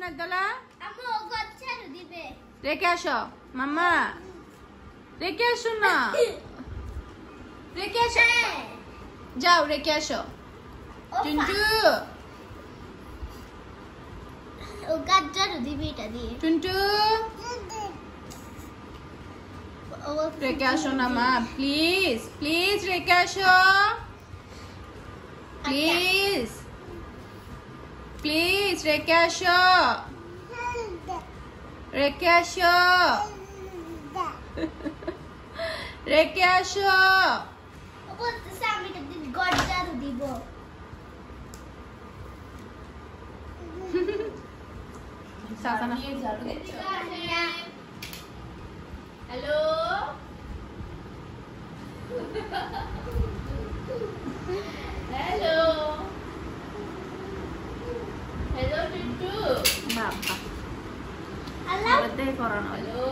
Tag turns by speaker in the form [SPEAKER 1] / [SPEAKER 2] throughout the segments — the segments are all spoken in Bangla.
[SPEAKER 1] একদলা
[SPEAKER 2] আমু গচ্ছারু দিবে
[SPEAKER 1] রেখে আসো মাম্মা রেখে আসো না রেখে আসো যাও রেখে আসো টুনটু
[SPEAKER 2] ও গচ্ছারু দিবে এটা দিয়ে
[SPEAKER 1] টুনটু রেখে আসো না মা প্লিজ প্লিজ রেখে আসো প্লিজ প্লিজ রেখে আসো রেখে আসো রেখে আসো
[SPEAKER 2] ও বলতেছে আমি এটা দিয়ে গচ্ছারু দিব
[SPEAKER 1] সাসানা
[SPEAKER 2] হ্যালো হ্যালো হ্যালো টিটু
[SPEAKER 1] বাবা
[SPEAKER 2] আল্লাহ
[SPEAKER 1] দে করানো
[SPEAKER 2] হ্যালো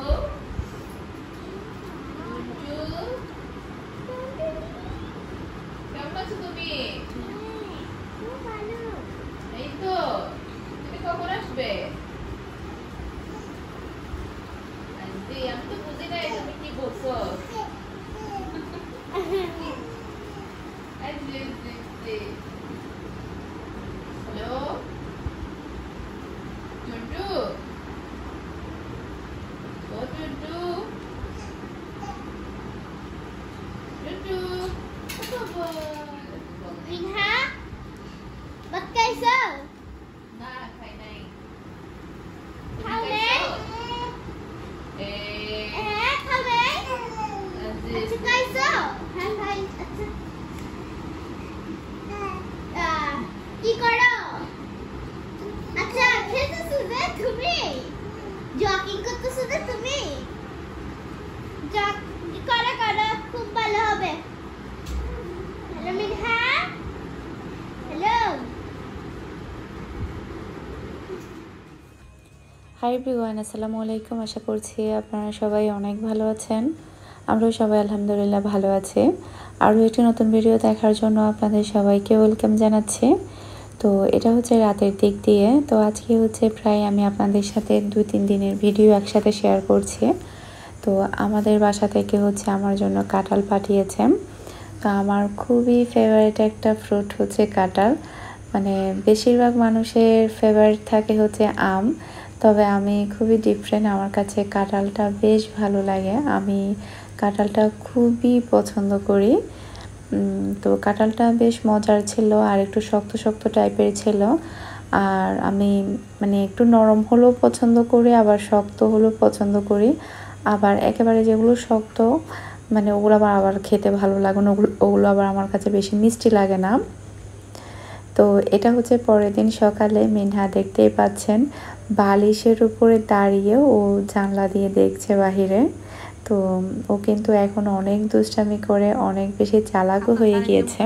[SPEAKER 2] টিটু কেমন আছো তুমি এই তো তুমি কখন আসবে আন্টি আমি তো বুঝি নাই তুমি কি বলছো হ্যালো টুটু ও টুটু টুটু মিনহা বাত কাইছো না খাই নাই খাও নাই খাও নাই আচ্ছা খাইছো হ্যাঁ খাই আচ্ছা কি করো আচ্ছা খেলতেছো না তুমি জগিং করতেছো না তুমি জগ করো করো খুব ভালো হবে হ্যালো মিনহা হ্যালো
[SPEAKER 3] হাই এভরিওয়ান, আসসালামু আলাইকুম। আশা করছি আপনারা সবাই অনেক ভালো আছেন। আমরাও সবাই আলহামদুলিল্লাহ ভালো আছি। আরও একটি নতুন ভিডিও দেখার জন্য আপনাদের সবাইকে ওয়েলকাম জানাচ্ছি। তো এটা হচ্ছে রাতের দিক দিয়ে। তো আজকে হচ্ছে প্রায় আমি আপনাদের সাথে 2-3 দিনের ভিডিও একসাথে শেয়ার করছি। তো আমাদের বাসা থেকে হচ্ছে আমার জন্য কাঁঠাল পাঠিয়েছে। তো আমার খুবই ফেভারিট একটা ফ্রুট হচ্ছে কাঁঠাল। মানে বেশিরভাগ মানুষের ফেভারিট থাকে হচ্ছে আম, তবে আমি খুবই ডিফারেন্ট। আমার কাছে কাঁঠালটা বেশ ভালো লাগে, আমি কাঁঠালটা খুবই পছন্দ করি। তো কাঁঠালটা বেশ মজার ছিল আর একটু শক্ত শক্ত টাইপের ছিল। আর আমি মানে একটু নরম হলেও পছন্দ করি, আবার শক্ত হলেও পছন্দ করি। আবার একেবারে যেগুলো শক্ত মানে ওগুলো আবার খেতে ভালো লাগে না, ওগুলো আবার আমার কাছে বেশি মিষ্টি লাগে না। তো এটা হচ্ছে পরের দিন সকালে। মিনহা দেখতেই পাচ্ছেন বালিশের উপরে দাঁড়িয়ে ও জানলা দিয়ে দেখছে বাহিরে। তো ও কিন্তু এখন অনেক দুষ্টামি করে, অনেক বেশি চালাকও হয়ে গিয়েছে।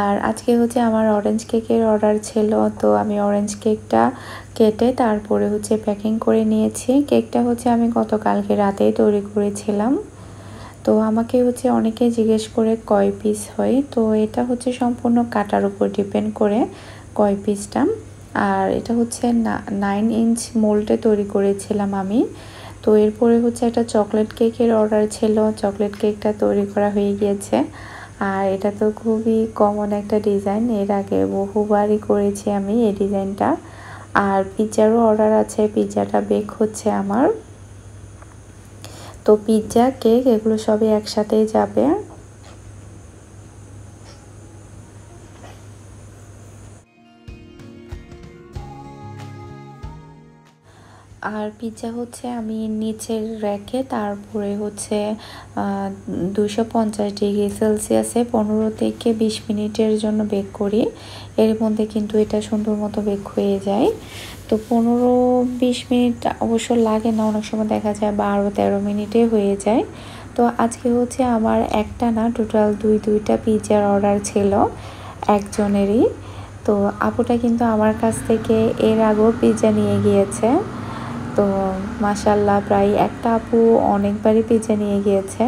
[SPEAKER 3] আর আজকে হচ্ছে আমার অরেঞ্জ কেকের অর্ডার ছিল, তো আমি অরেঞ্জ কেকটা কেটে তারপরে হচ্ছে প্যাকিং করে নিয়েছি। কেকটা হচ্ছে আমি গতকালকে রাতেই তৈরি করেছিলাম। তো আমাকে হচ্ছে অনেকে জিজ্ঞেস করে কয় পিস হয়, তো এটা হচ্ছে সম্পূর্ণ কাটার উপর ডিপেন্ড করে কয় পিসটা। আর এটা হচ্ছে 9 ইঞ্চ মোল্ডে তৈরি করেছিলাম আমি। তো এরপরে হচ্ছে একটা চকলেট কেকের অর্ডার ছিল, চকলেট কেকটা তৈরি করা হয়ে গিয়েছে। আর এটা তো খুবই কমন একটা ডিজাইন, এর আগে বহুবারই করেছি আমি এই ডিজাইনটা। আর পিৎজারও অর্ডার আছে, পিৎজাটা বেক হচ্ছে আমার। তো পিৎজা কেক এগুলো সবই একসাথেই যাবে। আর পিৎজা হচ্ছে আমি নিচের রেখে তারপরে হচ্ছে 250 ডিগ্রি সেলসিয়াসে 15 থেকে 20 মিনিটের জন্য বেক করি। এর মধ্যে কিন্তু এটা সুন্দর মতো বেক হয়ে যায়। তো 15-20 মিনিট অবশ্য লাগে না, অনেক সময় দেখা যায় 12-13 মিনিটে হয়ে যায়। তো আজকে হচ্ছে আমার একটা না টোটাল দুইটা পিৎজার অর্ডার ছিল একজনেরই। তো আপুটা কিন্তু আমার কাছ থেকে এর আগেও পিৎজা নিয়ে গিয়েছে। তো মাশাআল্লাহ প্রায় একটা আপু অনেকবারই পিৎজা নিয়ে গিয়েছে।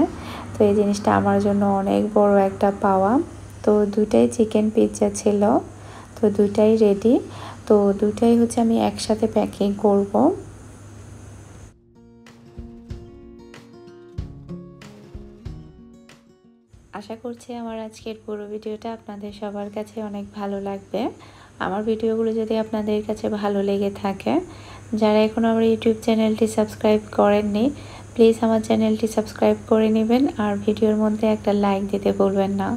[SPEAKER 3] তো এই জিনিসটা আমার জন্য অনেক বড় একটা পাওয়া। তো দুইটাই চিকেন পিৎজা ছিল, তো দুইটাই রেডি। তো তো দুটাই হচ্ছে আমি একসাথে প্যাকিং করব। আশা করছি আমার আজকের পুরো ভিডিওটা আপনাদের সবার কাছে অনেক ভালো লাগবে। আমার ভিডিওগুলো যদি আপনাদের কাছে ভালো লেগে থাকে, যারা এখন আমার ইউটিউব চ্যানেলটি সাবস্ক্রাইব করেননি, প্লিজ আমার চ্যানেলটি সাবস্ক্রাইব করে নেবেন আর ভিডিওর মধ্যে একটা লাইক দিতে ভুলবেন না।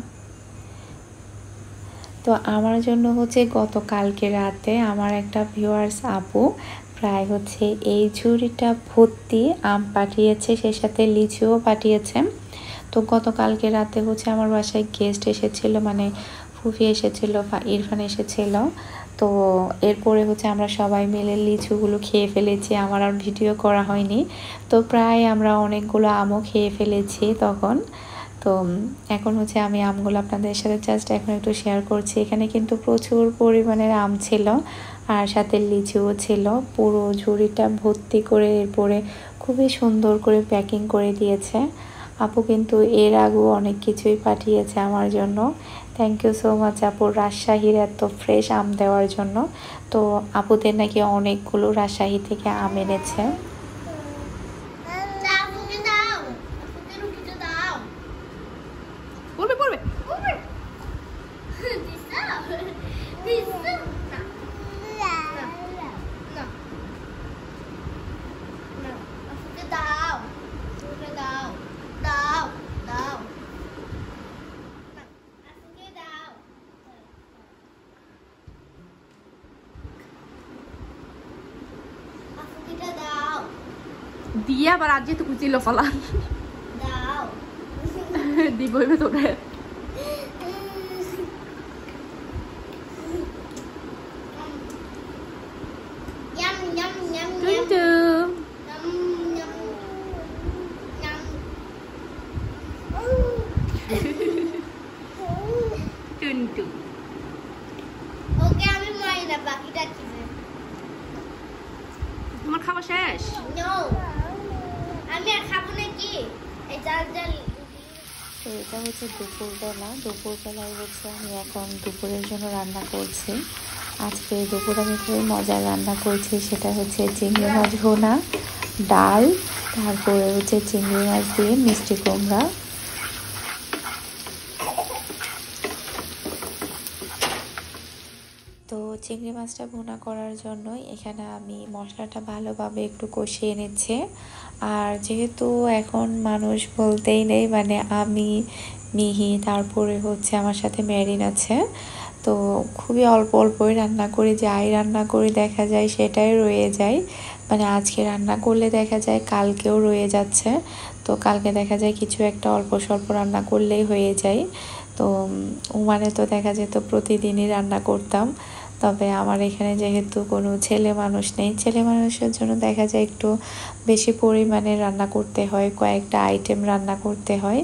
[SPEAKER 3] তো আমার জন্য হচ্ছে গতকালকে রাতে আমার একটা ভিউয়ার্স আপু প্রায় হচ্ছে এই ঝুড়িটা ভর্তি আম পাঠিয়েছে, সেই সাথে লিচুও পাঠিয়েছে। তো গতকালকে রাতে হচ্ছে আমার বাসায় গেস্ট এসেছিলো, মানে ফুফি এসেছিলো, ইরফান এসেছিলো। তো এরপরে হচ্ছে আমরা সবাই মিলে লিচুগুলো খেয়ে ফেলেছি, আমার আর ভিডিও করা হয়নি। তো প্রায় আমরা অনেকগুলো আমও খেয়ে ফেলেছি তখন। তো এখন হচ্ছে আমি আমগুলো আপনাদের সাথে জাস্ট এখন একটু শেয়ার করছি। এখানে কিন্তু প্রচুর পরিমাণের আম ছিল আর সাথে লিচুও ছিল, পুরো ঝুড়িটা ভর্তি করে এরপরে খুবই সুন্দর করে প্যাকিং করে দিয়েছে আপু। কিন্তু এর আগেও অনেক কিছুই পাঠিয়েছে আমার জন্য। থ্যাংক ইউ সো মাচ আপু, রাজশাহীর এত ফ্রেশ আম দেওয়ার জন্য। তো আপুদের নাকি অনেকগুলো রাজশাহী থেকে আম এনেছে।
[SPEAKER 1] দিয়ে আবার আজ যেহেতু কুচিল ফলান দিবই ভেতরে টুনটু।
[SPEAKER 2] ওকে আমি মারি না, বাকিটা কি?
[SPEAKER 1] তোমার খাওয়া শেষ?
[SPEAKER 2] আমি আর খাবো নাকি? এই জাল জাল।
[SPEAKER 3] তো এটা হচ্ছে দুপুরবেলায় হচ্ছে আমি এখন দুপুরের জন্য রান্না করছি। আজকে দুপুর আমি খুবই মজার রান্না করছি, সেটা হচ্ছে চিংড়ি মাছ ভুনা, ডাল, তারপরে হচ্ছে চিংড়ি মাছ দিয়ে মিষ্টি কুমড়া। তো চিংড়ি মাছটা ভুনা করার জন্য এখানে আমি মশলাটা ভালোভাবে একটু কষিয়ে নিচ্ছি। আর যেহেতু এখন মানুষ বলতেই নেই, মানে আমি, মিহি, তারপরে হচ্ছে আমার সাথে মেরিন আছে, তো খুবই অল্প অল্পই রান্না করি, যাই রান্না করি দেখা যায় সেটাই রয়ে যায়। মানে আজকে রান্না করলে দেখা যায় কালকেও রয়ে যাচ্ছে। তো কালকে দেখা যায় কিছু একটা অল্প স্বল্প রান্না করলেই হয়ে যায়। তো মানে তো দেখা যেত প্রতিদিনই রান্না করতাম। তবে আমার এখানে যেহেতু কোনো ছেলে মানুষ নেই, ছেলে মানুষের জন্য দেখা যায় একটু বেশি পরিমাণে রান্না করতে হয়, কয়েকটা আইটেম রান্না করতে হয়।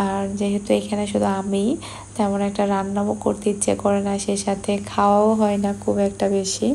[SPEAKER 3] আর যেহেতু এখানে শুধু আমি, তেমন একটা রান্নাও করতে ইচ্ছে করে না, সে সাথে খাওয়াও হয় না খুব একটা বেশি।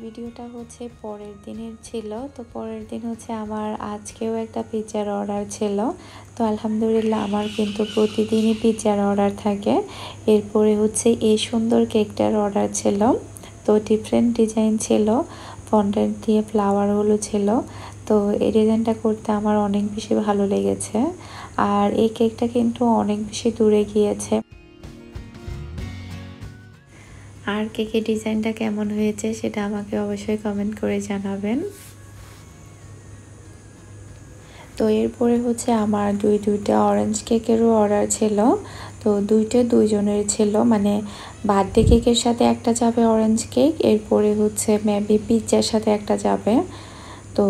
[SPEAKER 3] ভিডিওটা হচ্ছে পরের দিনের ছিল। তো পরের দিন হচ্ছে আমার আজকেও একটা পিৎজার অর্ডার ছিল। তো আলহামদুলিল্লাহ আমার কিন্তু প্রতিদিনই পিৎজার অর্ডার থাকে। এরপরে হচ্ছে এই সুন্দর কেকটার অর্ডার ছিল। তো ডিফারেন্ট ডিজাইন ছিল, ফন্ডেন্ট দিয়ে ফ্লাওয়ারগুলো ছিল। তো এই ডিজাইনটা করতে আমার অনেক বেশি ভালো লেগেছে। আর এই কেকটা কিন্তু অনেক বেশি দূরে গিয়েছে। আর কেকের ডিজাইনটা কেমন হয়েছে সেটা আমাকে অবশ্যই কমেন্ট করে জানাবেন। তো এরপরে হচ্ছে আমার দুইটা অরেঞ্জ কেকেরও অর্ডার ছিল। তো দুইজনের ছিল, মানে বার্থডে কেকের সাথে একটা যাবে অরেঞ্জ কেক, এরপরে হচ্ছে মেবি পিৎজার সাথে একটা যাবে। তো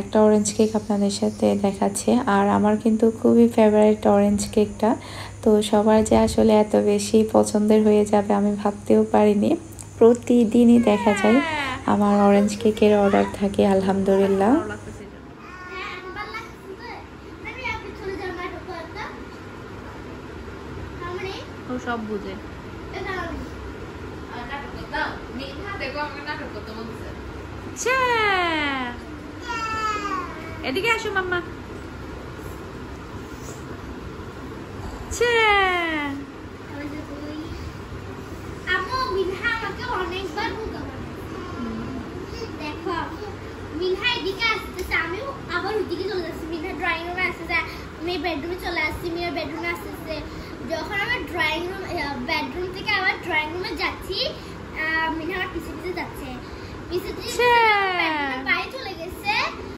[SPEAKER 3] একটা অরেঞ্জ কেক আপনাদের সাথে দেখাচ্ছে। আর আমার কিন্তু খুবই ফেভারিট অরেঞ্জ কেকটা। তো সবার যে আসলে এত বেশি পছন্দের হয়ে যাবে আমি ভাবতেও পারিনি। প্রতিদিনই দেখা যায় আমার অরেঞ্জ কেকের অর্ডার থাকে আলহামদুলিল্লাহ।
[SPEAKER 1] ও সব বুঝে। এদিকে আসো মাম্মা।
[SPEAKER 4] অনেকবার দেখো মিনহা এদিকে আসতেছে, আমিও আবার ওইদিকে চলে যাচ্ছি। মিনহা ড্রয়িং রুমে আসতেছে, আমি বেডরুমে চলে আসছি, মিনার বেডরুমে আসতেছে। যখন আমার ড্রয়িং রুম বেডরুম থেকে আবার ড্রয়িং রুমে যাচ্ছি, মিনহা আমার পিছে পিছে যাচ্ছে, পিছে পিছে বাইরে চলে গেছে।